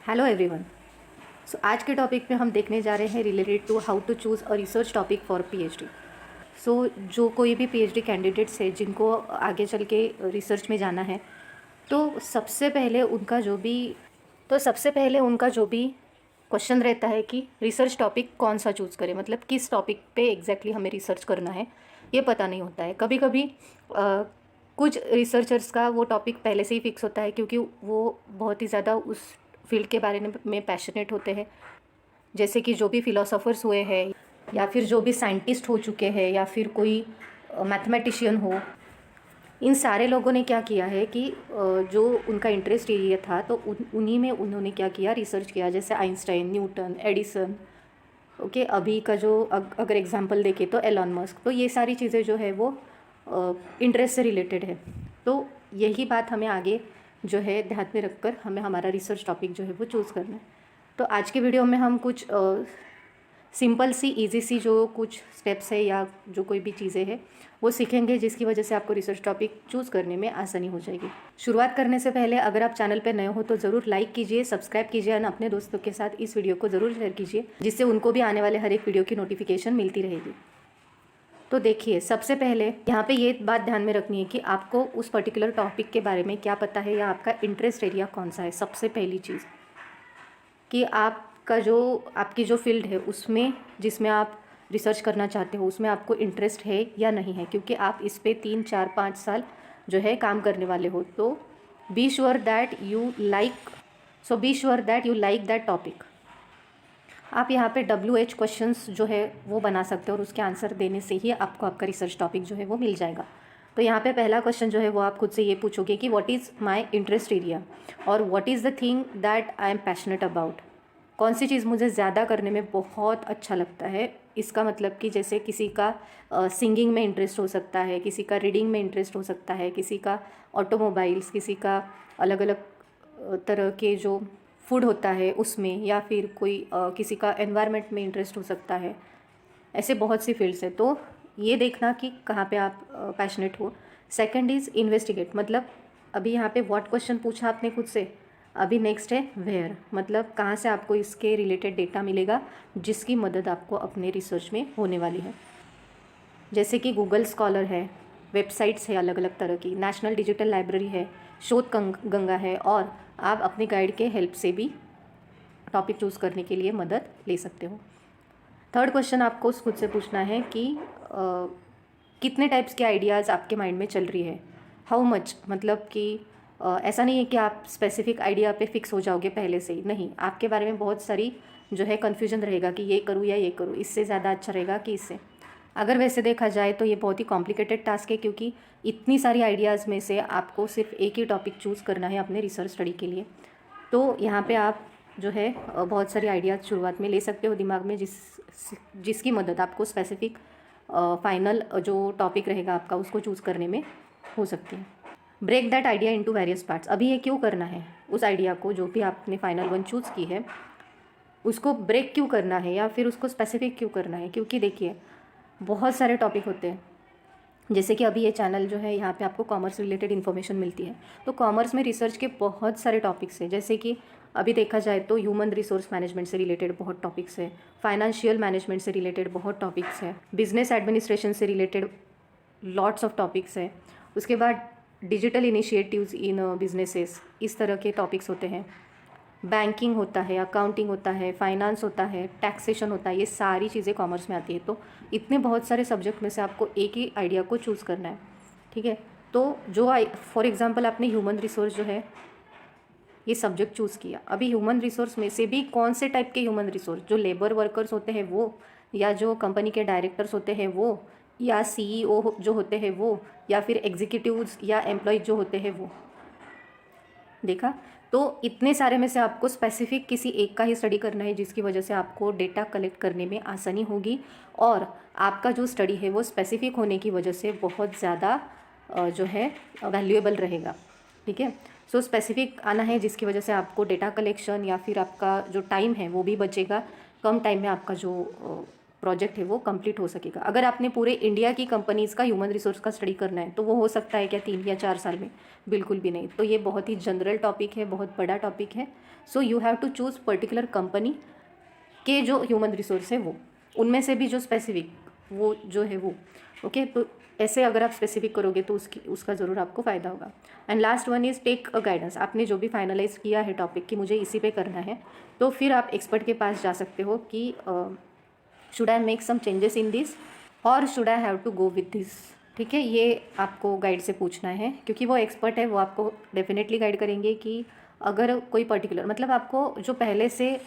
Hello everyone. सो आज के topic में हम देखने जा रहे हैं related to how to choose a research topic for PhD. So जो कोई भी पीएचडी कैंडिडेट्स है जिनको आगे चल के रिसर्च में जाना है, तो सबसे पहले उनका जो भी क्वेश्चन रहता है कि रिसर्च टॉपिक कौन सा चूज़ करें, मतलब किस टॉपिक पे एग्जैक्टली हमें रिसर्च करना है, ये पता नहीं होता है। कभी कभी कुछ रिसर्चर्स का वो टॉपिक पहले से ही फिक्स होता है क्योंकि वो बहुत ही ज़्यादा उस फील्ड के बारे में पैशनेट होते हैं। जैसे कि जो भी फिलोसोफर्स हुए हैं या फिर जो भी साइंटिस्ट हो चुके हैं या फिर कोई मैथमेटिशियन हो, इन सारे लोगों ने क्या किया है कि जो उनका इंटरेस्ट एरिया था तो उन्हीं में उन्होंने क्या किया, रिसर्च किया। जैसे आइंस्टाइन, न्यूटन, एडिसन, ओके, अभी का जो अगर एग्जांपल देखें तो एलॉन मस्क। तो ये सारी चीज़ें जो है वो इंटरेस्ट से रिलेटेड है। तो यही बात हमें आगे जो है ध्यान में रखकर हमें हमारा रिसर्च टॉपिक जो है वो चूज़ करना है। तो आज के वीडियो में हम कुछ सिंपल सी इजी सी जो कुछ स्टेप्स है या जो कोई भी चीज़ें हैं वो सीखेंगे, जिसकी वजह से आपको रिसर्च टॉपिक चूज़ करने में आसानी हो जाएगी। शुरुआत करने से पहले अगर आप चैनल पर नए हो तो ज़रूर लाइक कीजिए, सब्सक्राइब कीजिए और अपने दोस्तों के साथ इस वीडियो को ज़रूर शेयर कीजिए, जिससे उनको भी आने वाले हर एक वीडियो की नोटिफिकेशन मिलती रहेगी। तो देखिए, सबसे पहले यहाँ पे ये बात ध्यान में रखनी है कि आपको उस पर्टिकुलर टॉपिक के बारे में क्या पता है या आपका इंटरेस्ट एरिया कौन सा है। सबसे पहली चीज़ कि आपकी जो फील्ड है उसमें जिसमें आप रिसर्च करना चाहते हो उसमें आपको इंटरेस्ट है या नहीं है, क्योंकि आप इस पे 3 4 5 साल जो है काम करने वाले हो। तो be sure that you like that topic. आप यहाँ पे WH क्वेश्चंस जो है वो बना सकते हो और उसके आंसर देने से ही आपको आपका रिसर्च टॉपिक जो है वो मिल जाएगा। तो यहाँ पे पहला क्वेश्चन जो है वो आप खुद से ये पूछोगे कि what is my interest area और what is the thing that I am passionate about. कौन सी चीज़ मुझे ज़्यादा करने में बहुत अच्छा लगता है। इसका मतलब कि जैसे किसी का सिंगिंग में इंटरेस्ट हो सकता है, किसी का रीडिंग में इंटरेस्ट हो सकता है, किसी का ऑटोमोबाइल्स, किसी का अलग अलग तरह के जो फूड होता है उसमें, या फिर कोई किसी का एनवायरनमेंट में इंटरेस्ट हो सकता है। ऐसे बहुत सी फील्ड्स है, तो ये देखना कि कहाँ पे आप पैशनेट हो। सेकंड इज़ इन्वेस्टिगेट, मतलब अभी यहाँ पे व्हाट क्वेश्चन पूछा आपने खुद से, अभी नेक्स्ट है वेयर, मतलब कहाँ से आपको इसके रिलेटेड डेटा मिलेगा जिसकी मदद आपको अपने रिसर्च में होने वाली है। जैसे कि गूगल स्कॉलर है, वेबसाइट्स है अलग अलग तरह की, नेशनल डिजिटल लाइब्रेरी है, शोध गंगा है, और आप अपने गाइड के हेल्प से भी टॉपिक चूज़ करने के लिए मदद ले सकते हो। थर्ड क्वेश्चन आपको खुद से पूछना है कि कितने टाइप्स के आइडियाज़ आपके माइंड में चल रही है। हाउ मच, मतलब कि ऐसा नहीं है कि आप स्पेसिफिक आइडिया पे फिक्स हो जाओगे पहले से ही, नहीं, आपके बारे में बहुत सारी जो है कन्फ्यूजन रहेगा कि ये करूँ या ये करूँ, इससे ज़्यादा अच्छा रहेगा कि इससे। अगर वैसे देखा जाए तो ये बहुत ही कॉम्प्लिकेटेड टास्क है, क्योंकि इतनी सारी आइडियाज़ में से आपको सिर्फ एक ही टॉपिक चूज़ करना है अपने रिसर्च स्टडी के लिए। तो यहाँ पे आप जो है बहुत सारी आइडियाज़ शुरुआत में ले सकते हो दिमाग में, जिसकी मदद आपको स्पेसिफिक फाइनल जो टॉपिक रहेगा आपका उसको चूज़ करने में हो सकती है। Break that idea into various parts. अभी ये क्यों करना है, उस आइडिया को जो भी आपने फाइनल वन चूज़ की है उसको ब्रेक क्यों करना है या फिर उसको स्पेसिफिक क्यों करना है, क्योंकि देखिए बहुत सारे टॉपिक होते हैं। जैसे कि अभी ये चैनल जो है यहाँ पे आपको कॉमर्स रिलेटेड इन्फॉर्मेशन मिलती है, तो कॉमर्स में रिसर्च के बहुत सारे टॉपिक्स हैं। जैसे कि अभी देखा जाए तो ह्यूमन रिसोर्स मैनेजमेंट से रिलेटेड बहुत टॉपिक्स है, फाइनेंशियल मैनेजमेंट से रिलेटेड बहुत टॉपिक्स है, बिजनेस एडमिनिस्ट्रेशन से रिलेटेड लॉट्स ऑफ टॉपिक्स है। उसके बाद डिजिटल इनिशिएटिव्स इन बिजनेसेस, इस तरह के टॉपिक्स होते हैं। बैंकिंग होता है, अकाउंटिंग होता है, फाइनेंस होता है, टैक्सेशन होता है, ये सारी चीज़ें कॉमर्स में आती है। तो इतने बहुत सारे सब्जेक्ट में से आपको एक ही आइडिया को चूज़ करना है, ठीक है। तो जो फॉर एग्जांपल आपने ह्यूमन रिसोर्स जो है ये सब्जेक्ट चूज़ किया, अभी ह्यूमन रिसोर्स में से भी कौन से टाइप के ह्यूमन रिसोर्स, जो लेबर वर्कर्स होते हैं वो, या जो कंपनी के डायरेक्टर्स होते हैं वो, या CEO जो होते हैं वो, या फिर एग्जीक्यूटिव्स या एम्प्लॉयज जो होते हैं वो, देखा। तो इतने सारे में से आपको स्पेसिफिक किसी एक का ही स्टडी करना है, जिसकी वजह से आपको डेटा कलेक्ट करने में आसानी होगी और आपका जो स्टडी है वो स्पेसिफिक होने की वजह से बहुत ज़्यादा जो है वैल्यूएबल रहेगा, ठीक है। सो स्पेसिफिक आना है, जिसकी वजह से आपको डेटा कलेक्शन या फिर आपका जो टाइम है वो भी बचेगा। कम टाइम में आपका जो प्रोजेक्ट है वो कंप्लीट हो सकेगा। अगर आपने पूरे इंडिया की कंपनीज़ का ह्यूमन रिसोर्स का स्टडी करना है तो वो हो सकता है क्या 3 या 4 साल में? बिल्कुल भी नहीं। तो ये बहुत ही जनरल टॉपिक है, बहुत बड़ा टॉपिक है। So you have to choose particular company के जो ह्यूमन रिसोर्स है वो, उनमें से भी जो स्पेसिफिक वो जो है वो, ओके। तो ऐसे अगर आप स्पेसिफिक करोगे तो उसका ज़रूर आपको फ़ायदा होगा। And last one is take a guidance. आपने जो भी फाइनलाइज किया है टॉपिक कि मुझे इसी पे करना है, तो फिर आप एक्सपर्ट के पास जा सकते हो कि should I make some changes in this और should I have to go with this. ठीक है, ये आपको गाइड से पूछना है, क्योंकि वो एक्सपर्ट है, वो आपको डेफिनेटली गाइड करेंगे कि अगर कोई पर्टिकुलर, मतलब आपको जो पहले से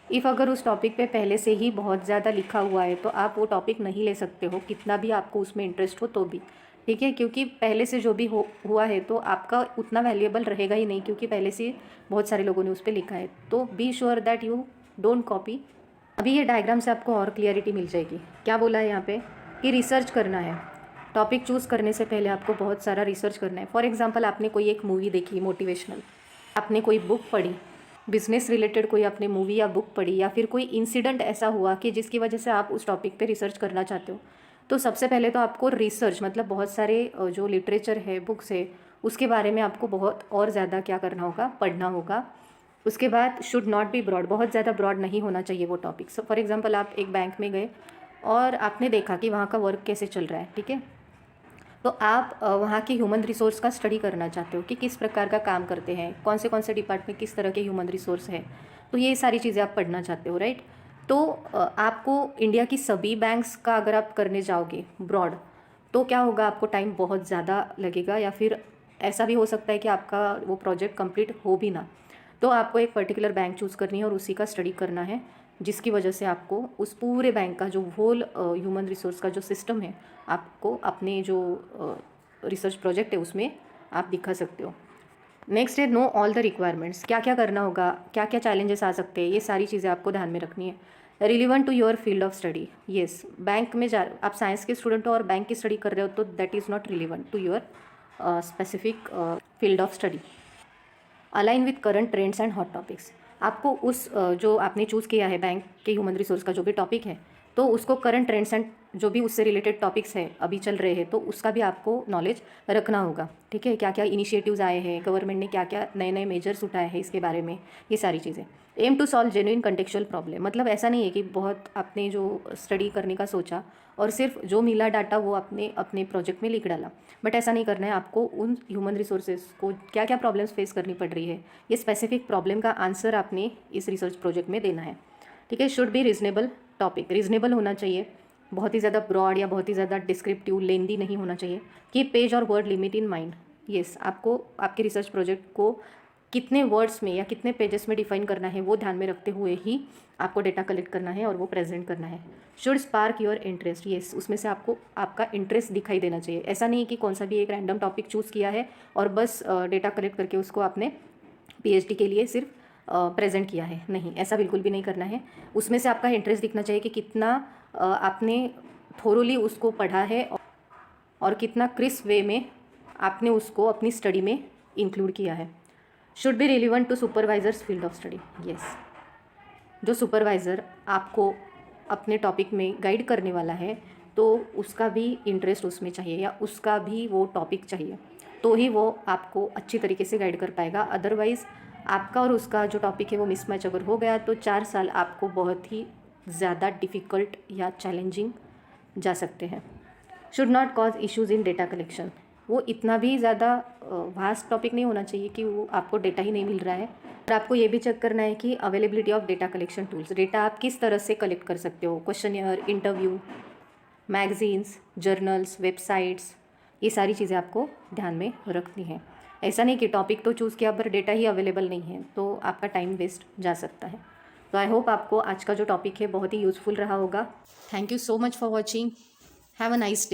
अगर उस टॉपिक पे पहले से ही बहुत ज़्यादा लिखा हुआ है तो आप वो टॉपिक नहीं ले सकते हो, कितना भी आपको उसमें इंटरेस्ट हो तो भी। ठीक है, क्योंकि पहले से जो भी हुआ है तो आपका उतना वैल्यूएबल रहेगा ही नहीं, क्योंकि पहले से बहुत सारे लोगों ने उस पर लिखा है। तो be sure that you don't copy. अभी ये डायग्राम से आपको और क्लियरिटी मिल जाएगी। क्या बोला है यहाँ पे कि रिसर्च करना है। टॉपिक चूज़ करने से पहले आपको बहुत सारा रिसर्च करना है। फॉर एग्जांपल, आपने कोई एक मूवी देखी मोटिवेशनल, आपने कोई बुक पढ़ी, बिजनेस रिलेटेड कोई आपने मूवी या बुक पढ़ी, या फिर कोई इंसिडेंट ऐसा हुआ कि जिसकी वजह से आप उस टॉपिक पे रिसर्च करना चाहते हो, तो सबसे पहले तो आपको रिसर्च, मतलब बहुत सारे जो लिटरेचर है, बुक्स है, उसके बारे में आपको बहुत और ज़्यादा क्या करना होगा, पढ़ना होगा। उसके बाद शुड नॉट बी ब्रॉड, बहुत ज़्यादा ब्रॉड नहीं होना चाहिए वो टॉपिक। सो फॉर एग्जांपल, आप एक बैंक में गए और आपने देखा कि वहाँ का वर्क कैसे चल रहा है, ठीक है, तो आप वहाँ के ह्यूमन रिसोर्स का स्टडी करना चाहते हो कि किस प्रकार का काम करते हैं, कौन से डिपार्टमेंट किस तरह के ह्यूमन रिसोर्स है, तो ये सारी चीज़ें आप पढ़ना चाहते हो, राइट। तो आपको इंडिया की सभी बैंक्स का अगर आप करने जाओगे ब्रॉड, तो क्या होगा, आपको टाइम बहुत ज़्यादा लगेगा, या फिर ऐसा भी हो सकता है कि आपका वो प्रोजेक्ट कंप्लीट हो भी ना। तो आपको एक पर्टिकुलर बैंक चूज़ करनी है और उसी का स्टडी करना है, जिसकी वजह से आपको उस पूरे बैंक का जो होल ह्यूमन रिसोर्स का जो सिस्टम है, आपको अपने जो रिसर्च प्रोजेक्ट है उसमें आप दिखा सकते हो। नेक्स्ट है नो ऑल द रिक्वायरमेंट्स। क्या क्या करना होगा, क्या क्या चैलेंजेस आ सकते हैं, ये सारी चीज़ें आपको ध्यान में रखनी है। Relevant to your field of study. Yes, bank में आप साइंस के स्टूडेंट हो और बैंक की स्टडी कर रहे हो तो that is not relevant to your specific field of study. Align with current trends and hot topics. आपको उस जो आपने चूज़ किया है बैंक के ह्यूमन रिसोर्स का जो भी टॉपिक है, तो उसको करंट ट्रेंड्स एंड जो भी उससे रिलेटेड टॉपिक्स है अभी चल रहे हैं, तो उसका भी आपको नॉलेज रखना होगा। ठीक है, क्या क्या इनिशिएटिव्स आए हैं, गवर्नमेंट ने क्या क्या नए नए मेजर्स उठाए हैं इसके बारे में, ये सारी चीज़ें। Aim to solve genuine contextual problem, मतलब ऐसा नहीं है कि बहुत आपने जो स्टडी करने का सोचा और सिर्फ जो मिला डाटा वो आपने अपने प्रोजेक्ट में लिख डाला, बट ऐसा नहीं करना है। आपको उन ह्यूमन रिसोर्सेज को क्या क्या प्रॉब्लम्स फेस करनी पड़ रही है, ये स्पेसिफिक प्रॉब्लम का आंसर आपने इस रिसर्च प्रोजेक्ट में देना है। ठीक है, should be reasonable topic, reasonable होना चाहिए, बहुत ही ज़्यादा ब्रॉड या बहुत ही ज़्यादा डिस्क्रिप्टिव लेंदी नहीं होना चाहिए। कि पेज और word limit in mind. Yes, आपको आपके रिसर्च प्रोजेक्ट को कितने वर्ड्स में या कितने पेजेस में डिफाइन करना है वो ध्यान में रखते हुए ही आपको डेटा कलेक्ट करना है और वो प्रेजेंट करना है। Should spark your interest. Yes, उसमें से आपको आपका इंटरेस्ट दिखाई देना चाहिए। ऐसा नहीं कि कौन सा भी एक रैंडम टॉपिक चूज़ किया है और बस डेटा कलेक्ट करके उसको आपने पीएचडी के लिए सिर्फ प्रेजेंट किया है, नहीं, ऐसा बिल्कुल भी नहीं करना है। उसमें से आपका इंटरेस्ट दिखना चाहिए कि कितना आपने थोरोली उसको पढ़ा है और कितना क्रिस्प वे में आपने उसको अपनी स्टडी में इंक्लूड किया है। Should be relevant to supervisor's field of study. Yes, जो सुपरवाइज़र आपको अपने टॉपिक में गाइड करने वाला है तो उसका भी इंटरेस्ट उसमें चाहिए या उसका भी वो टॉपिक चाहिए, तो ही वो आपको अच्छी तरीके से गाइड कर पाएगा। अदरवाइज़ आपका और उसका जो टॉपिक है वो मिसमैच अगर हो गया तो 4 साल आपको बहुत ही ज़्यादा डिफ़िकल्ट या चैलेंजिंग जा सकते हैं। Should not cause issues in data collection. वो इतना भी ज़्यादा वास्ट टॉपिक नहीं होना चाहिए कि वो आपको डेटा ही नहीं मिल रहा है। और आपको ये भी चेक करना है कि availability of data collection tools, data आप किस तरह से कलेक्ट कर सकते हो, questionnaire, interview, magazines, journals, websites, ये सारी चीज़ें आपको ध्यान में रखनी है। ऐसा नहीं कि टॉपिक तो चूज़ किया पर डेटा ही अवेलेबल नहीं है, तो आपका टाइम वेस्ट जा सकता है। तो आई होप आपको आज का जो टॉपिक है बहुत ही यूज़फुल रहा होगा। Thank you so much for watching. Have a nice day.